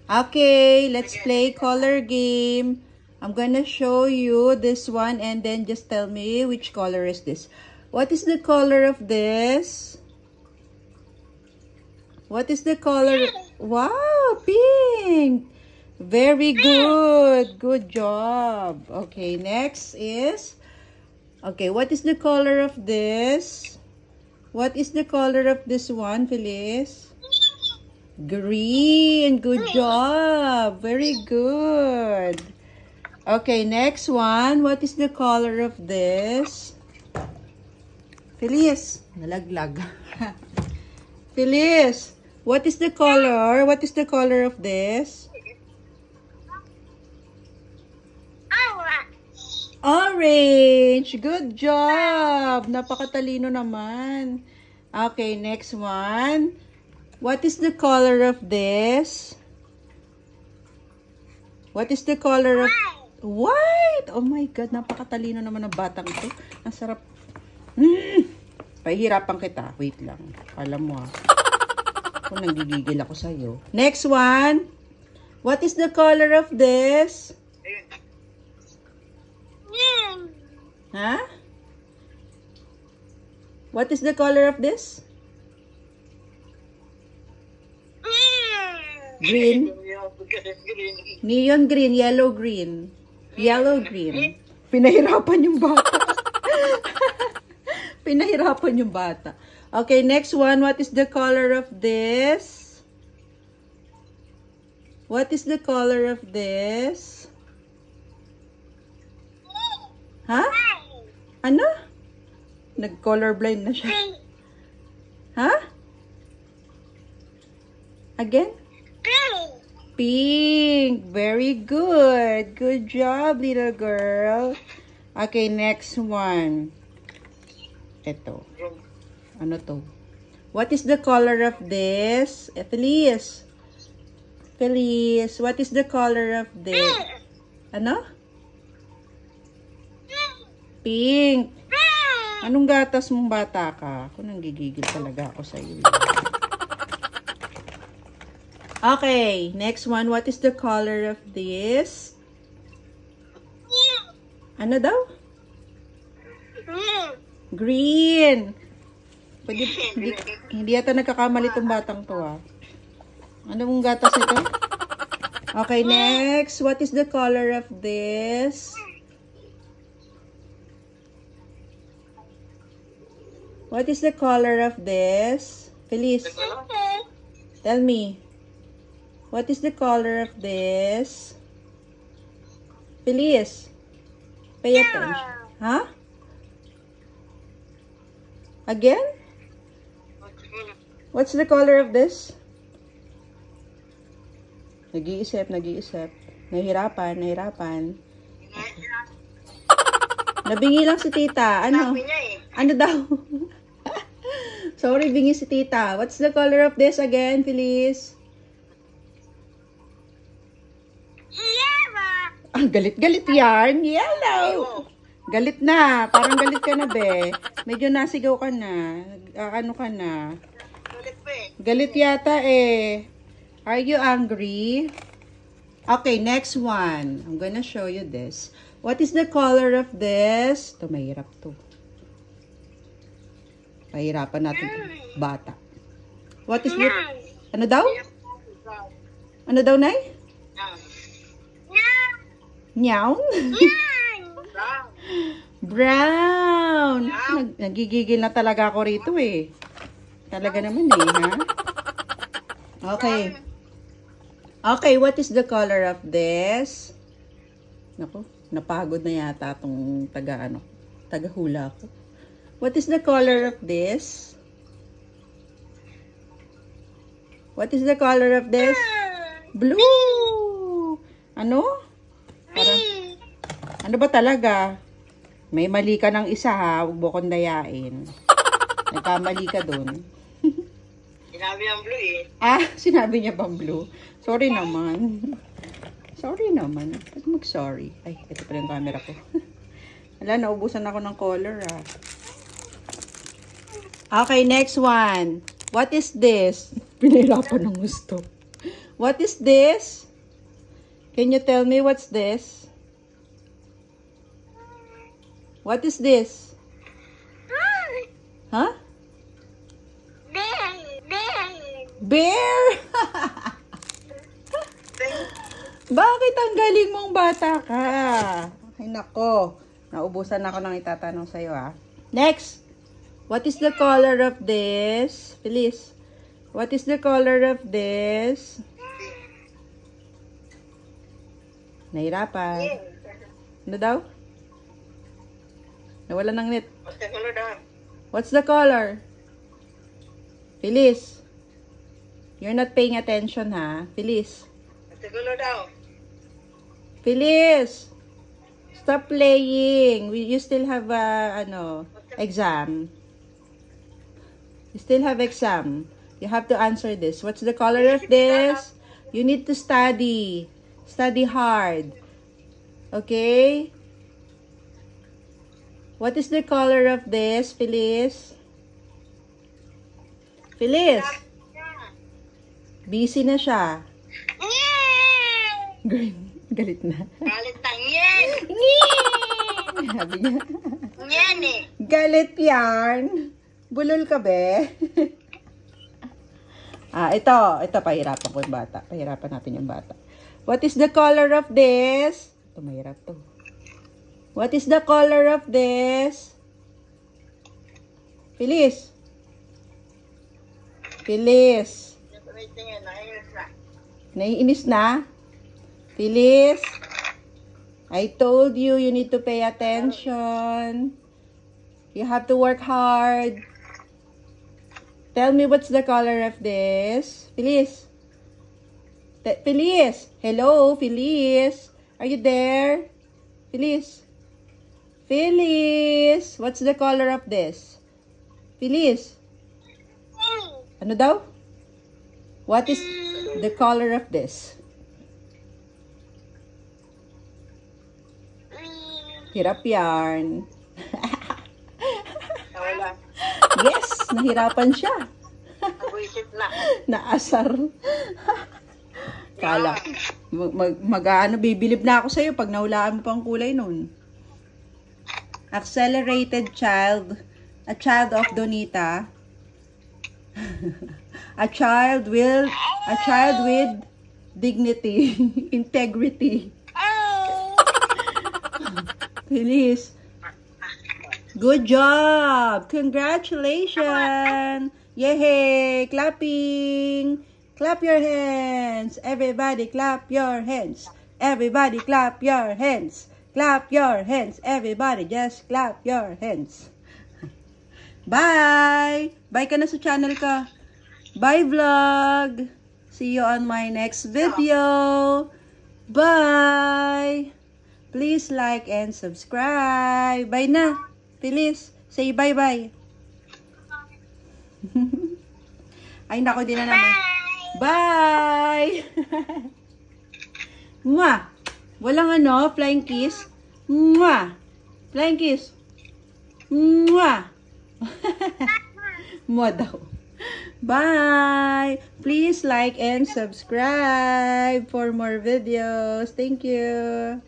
Okay, let's play color game. I'm gonna show you this one and then just tell me which color is this. What is the color of this? What is the color? Wow, pink. Very good. Good job. Okay, next is... Okay, what is the color of this? What is the color of this one, Feliz? Green. Good job. Very good. Okay, next one. What is the color of this? Feliz. Nalaglag. Feliz. What is the color? What is the color of this? Orange. Good job. Napakatalino naman. Okay, next one. What is the color of this? What is the color of... White! Oh my God, napakatalino naman ng batang ito. Ang sarap. Pahihirapan kita. Wait lang. Alam mo kung nanggigigil ako sa'yo. Next one. What is the color of this? Huh? What is the color of this? Green. Neon green, yellow green. Yellow green. Pinahirapan yung bata. Pinahirapan yung bata. Okay, next one. What is the color of this? What is the color of this? Huh? Ano? Nag-colorblind na siya. Huh? Again? Pink. Very good. Good job, little girl. Okay, next one. Ito. Ano to? What is the color of this? Feliz. Feliz. What is the color of this? Ano? Pink. Anong gatas mong bata ka? Ako nanggigigil talaga ako sa iyo. Okay, next one. What is the color of this? Ano daw? Green. Pwede, hindi yata nagkakamali itong batang to Ano mong gatas ito? Okay, next. What is the color of this? What is the color of this? Feliz. Tell me. What is the color of this? Feliz. Pay attention. Huh? Again? What's the color of this? Nag-iisip, nag-iisip. Nahihirapan, nahihirapan. Nabingi lang si tita. Ano? Ano daw? Sorry, bingi si tita. What's the color of this again, Feliz? Yellow. Ah, galit-galit yan. Yellow. Galit na. Parang galit ka na, be. Medyo nasigaw ka na. Ano ka na? Galit yata eh. Are you angry? Okay, next one. I'm gonna show you this. What is the color of this? Ito, mahirap to. Pahirapan natin ito. Bata. What is the... Ano daw? Ano daw, Nay? Nyaw? Brown. Nagigigil na talaga ako rito eh. Talaga naman eh, ha? Okay. Okay, what is the color of this? Naku, napagod na yata itong taga-hula ko. What is the color of this? What is the color of this? Blue. Ano? Parang, ano ba talaga? May mali ka ng isa ha, huwag mo kong dayain. Nagkamali ka dun. Sinabi ang blue eh. Ah, sinabi niya bang blue? Sorry naman. Sorry naman. Ba't mag-sorry? Ay, ito pa yung camera ko. Wala, naubusan ako ng color ah. Okay, next one. What is this? Pinahirapan ng gusto. What is this? Can you tell me what's this? What is this? Huh? Bear! Bakit ang galing mong bata ka? Ay nako, naubusan ako ng itatanong sa'yo ah. Next! What is the color of this? Please. What is the color of this? Nahirapan. Ano daw? Nawala ng net. What's the color daw? What's the color? Feliz. You're not paying attention, ha? Feliz. What's the color daw? Feliz. Stop playing. You still have exam. You still have exam. You have to answer this. What's the color of this? You need to study. Study hard. Okay? What is the color of this, Feliz? Feliz. Busy na siya. Galit na. Galit na yan. Sabi niya. Yan eh. Galit yan. Bulol ka be. Ito pahirapan ko yung bata. Pahirapan natin yung bata. What is the color of this? Ito mahirap to. What is the color of this? Feliz. Feliz. Naiinis na? Feliz. I told you, you need to pay attention. You have to work hard. Tell me what's the color of this. Feliz. Feliz. Hello, Feliz. Are you there? Feliz. Feliz. What's the color of this? Feliz. Ano daw? What is the color of this? Hirap yarn. Yes, nahirapan siya. Nabuisit na. Naasar. Kala, bibilib na ako sa'yo pag nahulaan mo pa ang kulay nun. Accelerated child. A child of Donita. A child with dignity, integrity. Feliz. Good job. Congratulations. Yay! Clapping. Clap your hands. Everybody clap your hands. Everybody clap your hands. Clap your hands. Everybody just clap your hands. Bye! Bye ka na sa channel ka. Bye vlog! See you on my next video. Bye! Please like and subscribe. Bye na. Feliz. Say bye-bye. Ay, nako din na naman. Bye! Mwah! Walang flying kiss. Mwah! Flying kiss. Mwah! Mo daw. Bye! Please like and subscribe for more videos. Thank you.